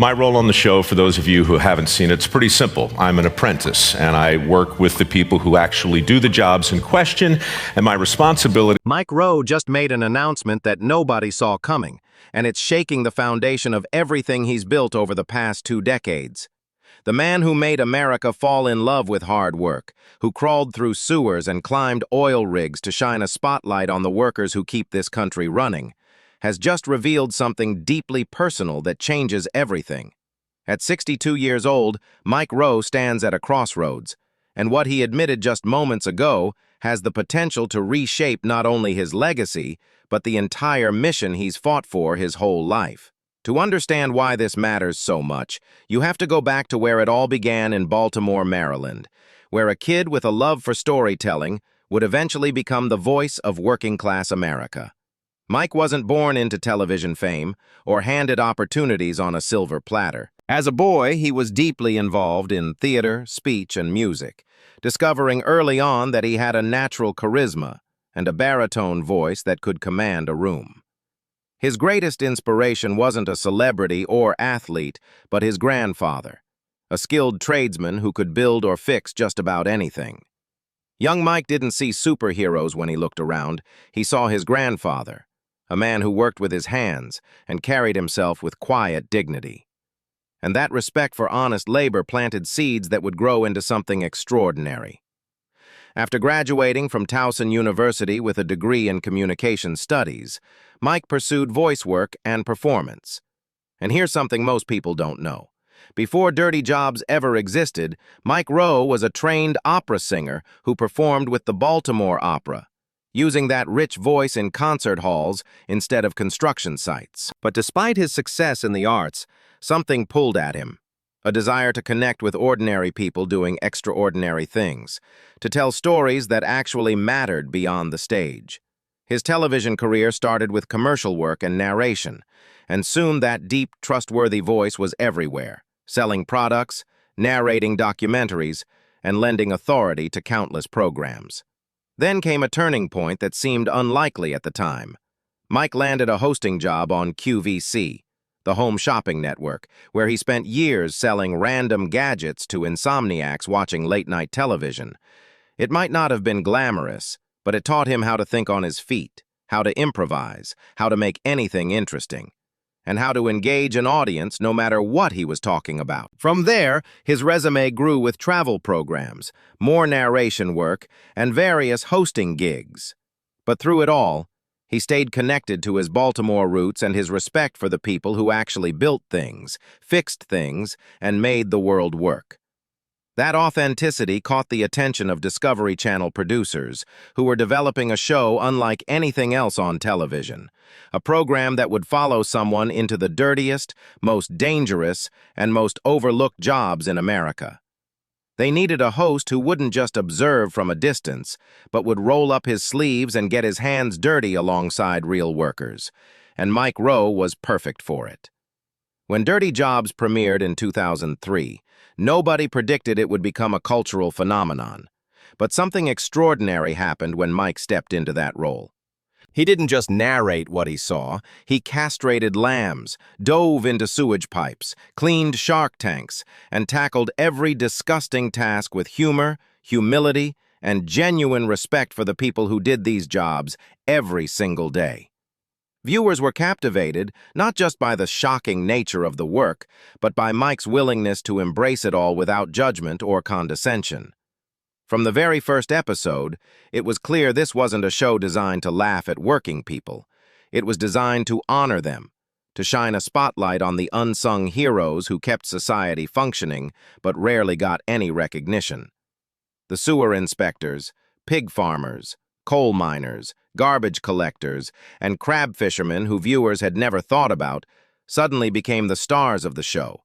My role on the show, for those of you who haven't seen it, it's pretty simple. I'm an apprentice, and I work with the people who actually do the jobs in question, and my responsibility... Mike Rowe just made an announcement that nobody saw coming, and it's shaking the foundation of everything he's built over the past 2 decades. The man who made America fall in love with hard work, who crawled through sewers and climbed oil rigs to shine a spotlight on the workers who keep this country running, has just revealed something deeply personal that changes everything. At 62 years old, Mike Rowe stands at a crossroads, and what he admitted just moments ago has the potential to reshape not only his legacy, but the entire mission he's fought for his whole life. To understand why this matters so much, you have to go back to where it all began in Baltimore, Maryland, where a kid with a love for storytelling would eventually become the voice of working-class America. Mike wasn't born into television fame or handed opportunities on a silver platter. As a boy, he was deeply involved in theater, speech, and music, discovering early on that he had a natural charisma and a baritone voice that could command a room. His greatest inspiration wasn't a celebrity or athlete, but his grandfather, a skilled tradesman who could build or fix just about anything. Young Mike didn't see superheroes when he looked around. He saw his grandfather, a man who worked with his hands and carried himself with quiet dignity. And that respect for honest labor planted seeds that would grow into something extraordinary. After graduating from Towson University with a degree in communication studies, Mike pursued voice work and performance. And here's something most people don't know. Before dirty jobs ever existed, Mike Rowe was a trained opera singer who performed with the Baltimore Opera, using that rich voice in concert halls instead of construction sites. But despite his success in the arts, something pulled at him. A desire to connect with ordinary people doing extraordinary things, to tell stories that actually mattered beyond the stage. His television career started with commercial work and narration, and soon that deep, trustworthy voice was everywhere, selling products, narrating documentaries, and lending authority to countless programs. Then came a turning point that seemed unlikely at the time. Mike landed a hosting job on QVC, the home shopping network, where he spent years selling random gadgets to insomniacs watching late-night television. It might not have been glamorous, but it taught him how to think on his feet, how to improvise, how to make anything interesting, and how to engage an audience no matter what he was talking about. From there, his resume grew with travel programs, more narration work, and various hosting gigs. But through it all, he stayed connected to his Baltimore roots and his respect for the people who actually built things, fixed things, and made the world work. That authenticity caught the attention of Discovery Channel producers, who were developing a show unlike anything else on television, a program that would follow someone into the dirtiest, most dangerous, and most overlooked jobs in America. They needed a host who wouldn't just observe from a distance, but would roll up his sleeves and get his hands dirty alongside real workers, and Mike Rowe was perfect for it. When Dirty Jobs premiered in 2003, nobody predicted it would become a cultural phenomenon. But something extraordinary happened when Mike stepped into that role. He didn't just narrate what he saw, he castrated lambs, dove into sewage pipes, cleaned shark tanks, and tackled every disgusting task with humor, humility, and genuine respect for the people who did these jobs every single day. Viewers were captivated not just by the shocking nature of the work, but by Mike's willingness to embrace it all without judgment or condescension. From the very first episode, it was clear this wasn't a show designed to laugh at working people. It was designed to honor them, to shine a spotlight on the unsung heroes who kept society functioning but rarely got any recognition. The sewer inspectors, pig farmers, coal miners, garbage collectors, and crab fishermen who viewers had never thought about suddenly became the stars of the show.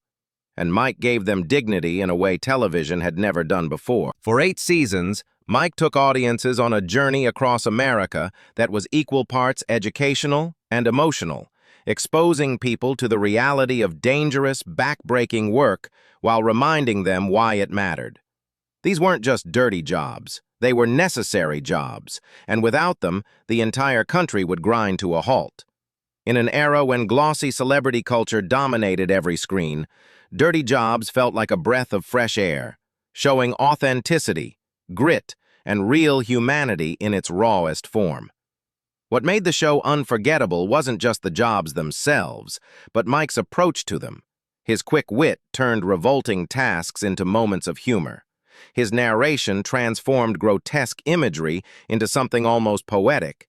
And Mike gave them dignity in a way television had never done before. For 8 seasons, Mike took audiences on a journey across America that was equal parts educational and emotional, exposing people to the reality of dangerous, back-breaking work while reminding them why it mattered. These weren't just dirty jobs. They were necessary jobs, and without them, the entire country would grind to a halt. In an era when glossy celebrity culture dominated every screen, Dirty Jobs felt like a breath of fresh air, showing authenticity, grit, and real humanity in its rawest form. What made the show unforgettable wasn't just the jobs themselves, but Mike's approach to them. His quick wit turned revolting tasks into moments of humor. His narration transformed grotesque imagery into something almost poetic,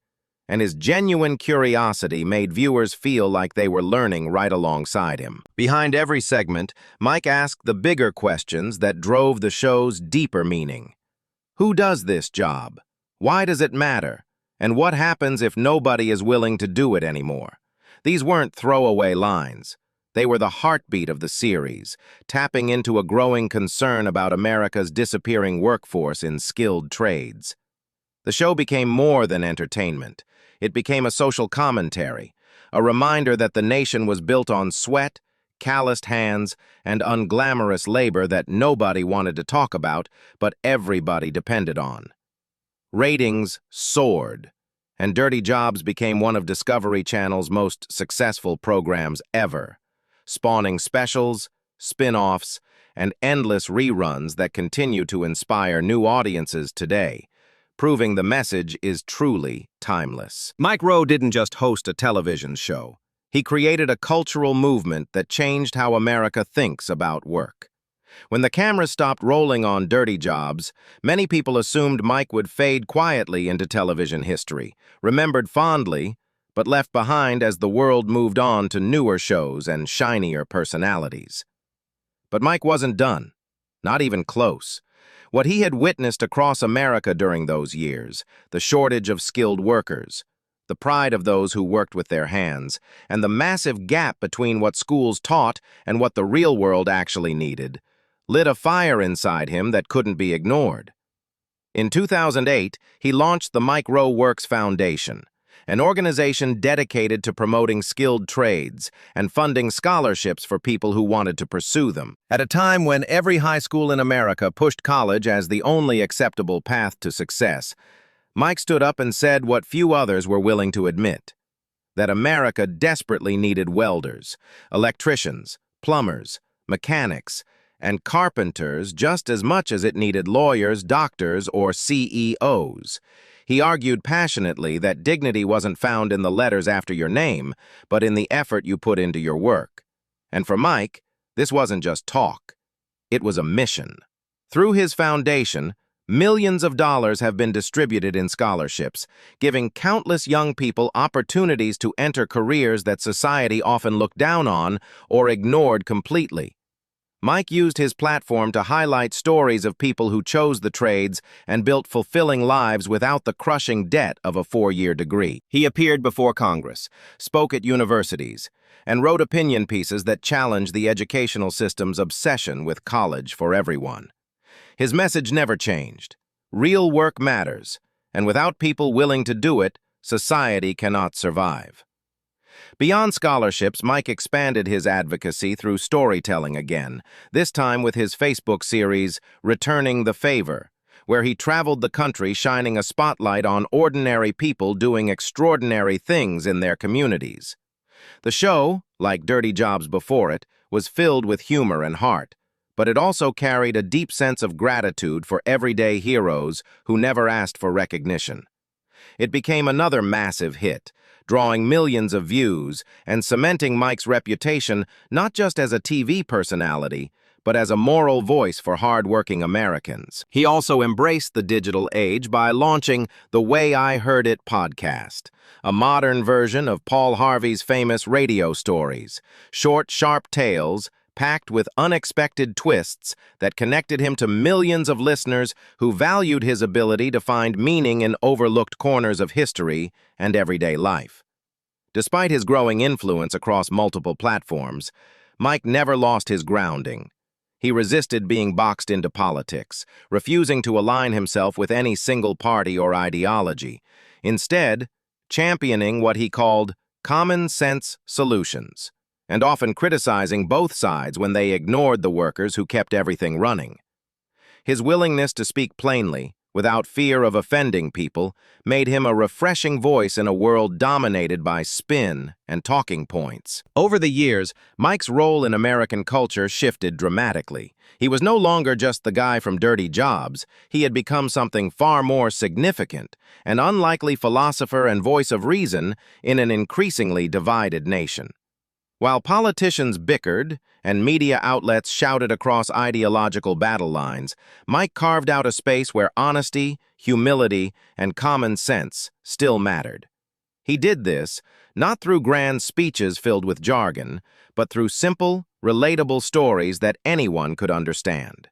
and his genuine curiosity made viewers feel like they were learning right alongside him. Behind every segment, Mike asked the bigger questions that drove the show's deeper meaning. Who does this job? Why does it matter? And what happens if nobody is willing to do it anymore? These weren't throwaway lines. They were the heartbeat of the series, tapping into a growing concern about America's disappearing workforce in skilled trades. The show became more than entertainment. It became a social commentary, a reminder that the nation was built on sweat, calloused hands, and unglamorous labor that nobody wanted to talk about, but everybody depended on. Ratings soared, and Dirty Jobs became one of Discovery Channel's most successful programs ever, spawning specials, spin-offs, and endless reruns that continue to inspire new audiences today, proving the message is truly timeless. Mike Rowe didn't just host a television show. He created a cultural movement that changed how America thinks about work. When the cameras stopped rolling on Dirty Jobs, many people assumed Mike would fade quietly into television history, remembered fondly, but left behind as the world moved on to newer shows and shinier personalities. But Mike wasn't done, not even close. What he had witnessed across America during those years, the shortage of skilled workers, the pride of those who worked with their hands, and the massive gap between what schools taught and what the real world actually needed, lit a fire inside him that couldn't be ignored. In 2008, he launched the Mike Rowe Works Foundation, an organization dedicated to promoting skilled trades and funding scholarships for people who wanted to pursue them. At a time when every high school in America pushed college as the only acceptable path to success, Mike stood up and said what few others were willing to admit, that America desperately needed welders, electricians, plumbers, mechanics, and carpenters just as much as it needed lawyers, doctors, or CEOs. He argued passionately that dignity wasn't found in the letters after your name, but in the effort you put into your work. And for Mike, this wasn't just talk. It was a mission. Through his foundation, millions of dollars have been distributed in scholarships, giving countless young people opportunities to enter careers that society often looked down on or ignored completely. Mike used his platform to highlight stories of people who chose the trades and built fulfilling lives without the crushing debt of a four-year degree. He appeared before Congress, spoke at universities, and wrote opinion pieces that challenged the educational system's obsession with college for everyone. His message never changed. Real work matters, and without people willing to do it, society cannot survive. Beyond scholarships, Mike expanded his advocacy through storytelling again, this time with his Facebook series, Returning the Favor, where he traveled the country shining a spotlight on ordinary people doing extraordinary things in their communities. The show, like Dirty Jobs before it, was filled with humor and heart, but it also carried a deep sense of gratitude for everyday heroes who never asked for recognition. It became another massive hit, drawing millions of views and cementing Mike's reputation not just as a TV personality, but as a moral voice for hard-working Americans. He also embraced the digital age by launching the Way I Heard It podcast, a modern version of Paul Harvey's famous radio stories, short, sharp tales packed with unexpected twists that connected him to millions of listeners who valued his ability to find meaning in overlooked corners of history and everyday life. Despite his growing influence across multiple platforms, Mike never lost his grounding. He resisted being boxed into politics, refusing to align himself with any single party or ideology, instead championing what he called common sense solutions, and often criticizing both sides when they ignored the workers who kept everything running. His willingness to speak plainly, without fear of offending people, made him a refreshing voice in a world dominated by spin and talking points. Over the years, Mike's role in American culture shifted dramatically. He was no longer just the guy from Dirty Jobs. He had become something far more significant, an unlikely philosopher and voice of reason in an increasingly divided nation. While politicians bickered and media outlets shouted across ideological battle lines, Mike carved out a space where honesty, humility, and common sense still mattered. He did this not through grand speeches filled with jargon, but through simple, relatable stories that anyone could understand.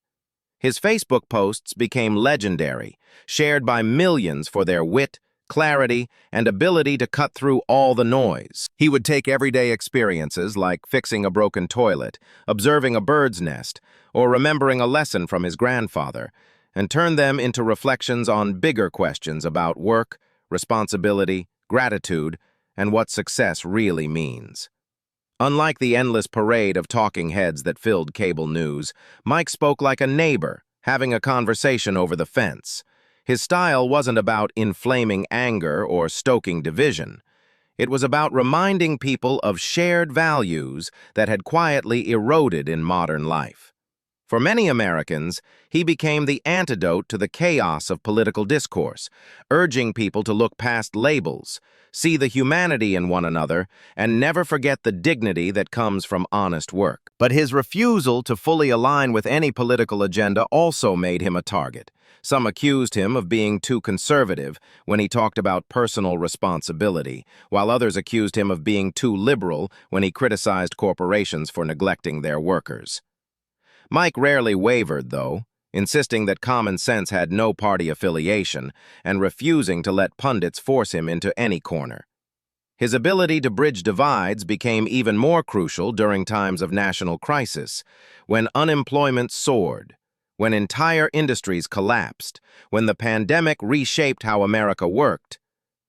His Facebook posts became legendary, shared by millions for their wit, clarity, and ability to cut through all the noise. He would take everyday experiences like fixing a broken toilet, observing a bird's nest, or remembering a lesson from his grandfather, and turn them into reflections on bigger questions about work, responsibility, gratitude, and what success really means. Unlike the endless parade of talking heads that filled cable news, Mike spoke like a neighbor, having a conversation over the fence. His style wasn't about inflaming anger or stoking division. It was about reminding people of shared values that had quietly eroded in modern life. For many Americans, he became the antidote to the chaos of political discourse, urging people to look past labels, see the humanity in one another, and never forget the dignity that comes from honest work. But his refusal to fully align with any political agenda also made him a target. Some accused him of being too conservative when he talked about personal responsibility, while others accused him of being too liberal when he criticized corporations for neglecting their workers. Mike rarely wavered, though, insisting that common sense had no party affiliation and refusing to let pundits force him into any corner. His ability to bridge divides became even more crucial during times of national crisis, when unemployment soared, when entire industries collapsed, when the pandemic reshaped how America worked.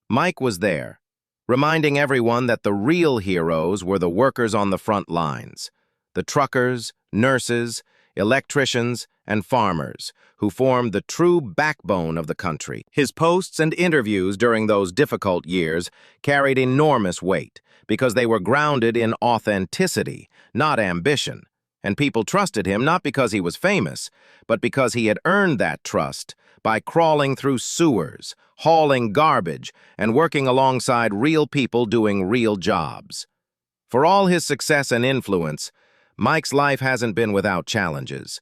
Mike was there, reminding everyone that the real heroes were the workers on the front lines, the truckers, nurses, electricians, and farmers, who formed the true backbone of the country. His posts and interviews during those difficult years carried enormous weight because they were grounded in authenticity, not ambition, and people trusted him not because he was famous, but because he had earned that trust by crawling through sewers, hauling garbage, and working alongside real people doing real jobs. For all his success and influence, Mike's life hasn't been without challenges.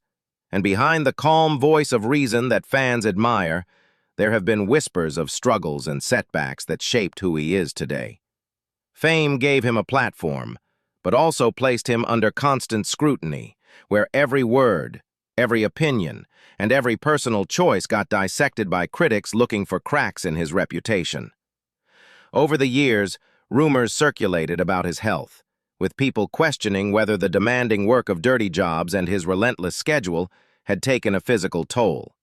And behind the calm voice of reason that fans admire, there have been whispers of struggles and setbacks that shaped who he is today. Fame gave him a platform, but also placed him under constant scrutiny, where every word, every opinion, and every personal choice got dissected by critics looking for cracks in his reputation. Over the years, rumors circulated about his health, with people questioning whether the demanding work of Dirty Jobs and his relentless schedule had taken a physical toll.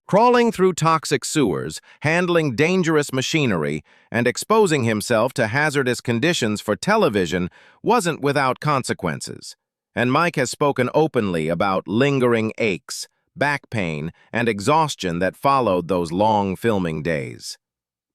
Crawling through toxic sewers, handling dangerous machinery, and exposing himself to hazardous conditions for television wasn't without consequences. And Mike has spoken openly about lingering aches, back pain, and exhaustion that followed those long filming days.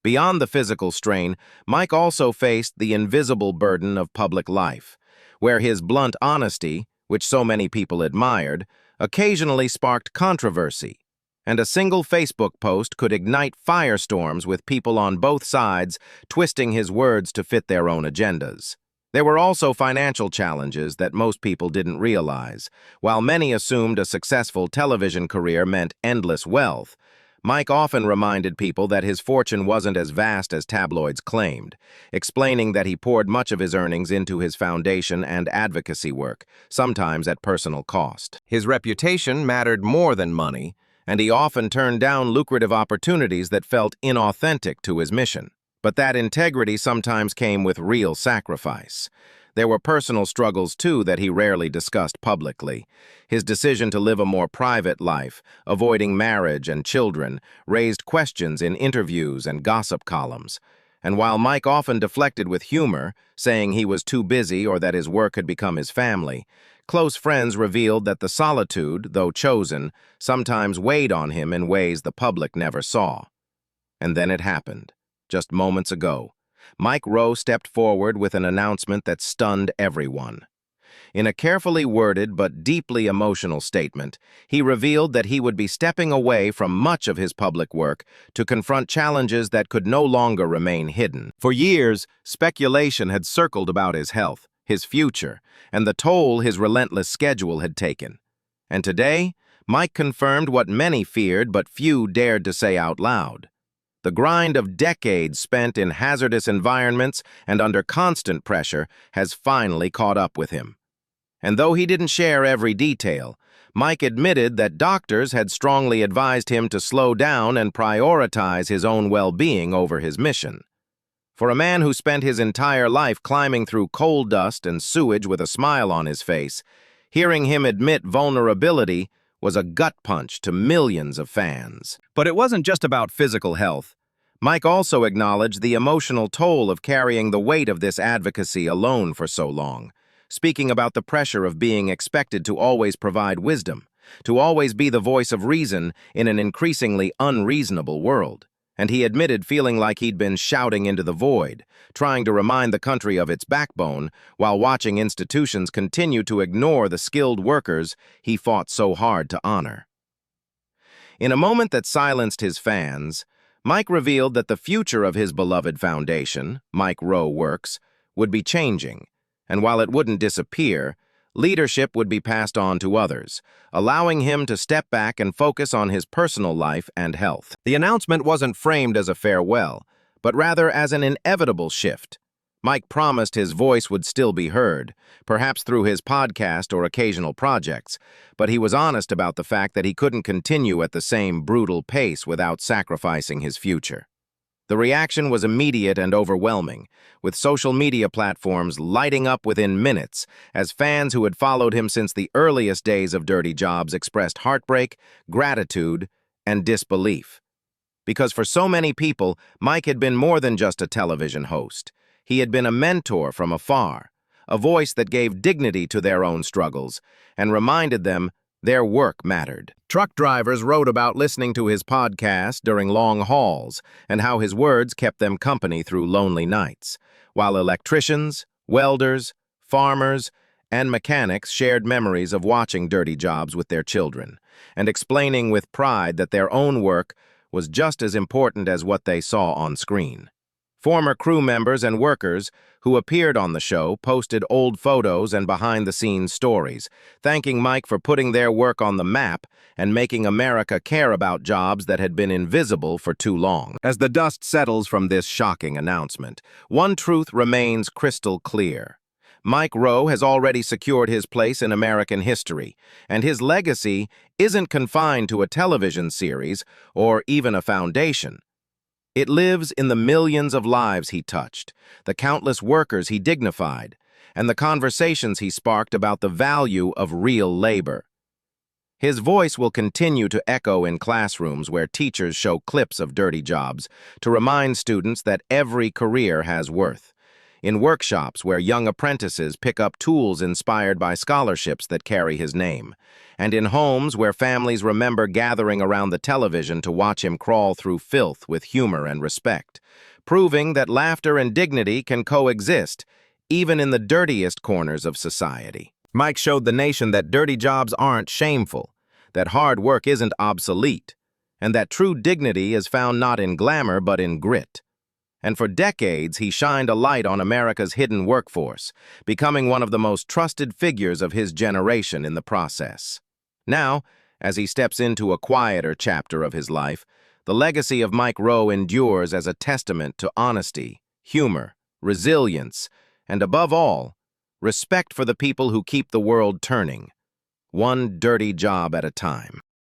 Beyond the physical strain, Mike also faced the invisible burden of public life, where his blunt honesty, which so many people admired, occasionally sparked controversy, and a single Facebook post could ignite firestorms with people on both sides twisting his words to fit their own agendas. There were also financial challenges that most people didn't realize. While many assumed a successful television career meant endless wealth, Mike often reminded people that his fortune wasn't as vast as tabloids claimed, explaining that he poured much of his earnings into his foundation and advocacy work, sometimes at personal cost. His reputation mattered more than money, and he often turned down lucrative opportunities that felt inauthentic to his mission. But that integrity sometimes came with real sacrifice. There were personal struggles, too, that he rarely discussed publicly. His decision to live a more private life, avoiding marriage and children, raised questions in interviews and gossip columns. And while Mike often deflected with humor, saying he was too busy or that his work had become his family, Close friends revealed that the solitude, though chosen, sometimes weighed on him in ways the public never saw. And then it happened. Just moments ago, Mike Rowe stepped forward with an announcement that stunned everyone. In a carefully worded but deeply emotional statement, he revealed that he would be stepping away from much of his public work to confront challenges that could no longer remain hidden. For years, speculation had circled about his health, his future, and the toll his relentless schedule had taken. And today, Mike confirmed what many feared but few dared to say out loud. The grind of decades spent in hazardous environments and under constant pressure has finally caught up with him. And though he didn't share every detail, Mike admitted that doctors had strongly advised him to slow down and prioritize his own well-being over his mission. For a man who spent his entire life climbing through coal dust and sewage with a smile on his face, hearing him admit vulnerability was a gut punch to millions of fans. But it wasn't just about physical health. Mike also acknowledged the emotional toll of carrying the weight of this advocacy alone for so long, speaking about the pressure of being expected to always provide wisdom, to always be the voice of reason in an increasingly unreasonable world. And he admitted feeling like he'd been shouting into the void, trying to remind the country of its backbone, while watching institutions continue to ignore the skilled workers he fought so hard to honor. In a moment that silenced his fans, Mike revealed that the future of his beloved foundation, Mike Rowe Works, would be changing, and while it wouldn't disappear, leadership would be passed on to others, allowing him to step back and focus on his personal life and health. The announcement wasn't framed as a farewell, but rather as an inevitable shift. Mike promised his voice would still be heard, perhaps through his podcast or occasional projects, but he was honest about the fact that he couldn't continue at the same brutal pace without sacrificing his future. The reaction was immediate and overwhelming, with social media platforms lighting up within minutes as fans who had followed him since the earliest days of Dirty Jobs expressed heartbreak, gratitude, and disbelief. Because for so many people, Mike had been more than just a television host. He had been a mentor from afar, a voice that gave dignity to their own struggles and reminded them their work mattered. Truck drivers wrote about listening to his podcast during long hauls and how his words kept them company through lonely nights, while electricians, welders, farmers, and mechanics shared memories of watching Dirty Jobs with their children and explaining with pride that their own work was just as important as what they saw on screen. Former crew members and workers who appeared on the show posted old photos and behind-the-scenes stories, thanking Mike for putting their work on the map and making America care about jobs that had been invisible for too long. As the dust settles from this shocking announcement, one truth remains crystal clear. Mike Rowe has already secured his place in American history, and his legacy isn't confined to a television series or even a foundation. It lives in the millions of lives he touched, the countless workers he dignified, and the conversations he sparked about the value of real labor. His voice will continue to echo in classrooms where teachers show clips of Dirty Jobs to remind students that every career has worth, in workshops where young apprentices pick up tools inspired by scholarships that carry his name, and in homes where families remember gathering around the television to watch him crawl through filth with humor and respect, proving that laughter and dignity can coexist, even in the dirtiest corners of society. Mike showed the nation that dirty jobs aren't shameful, that hard work isn't obsolete, and that true dignity is found not in glamour but in grit. And for decades, he shined a light on America's hidden workforce, becoming one of the most trusted figures of his generation in the process. Now, as he steps into a quieter chapter of his life, the legacy of Mike Rowe endures as a testament to honesty, humor, resilience, and above all, respect for the people who keep the world turning, one dirty job at a time.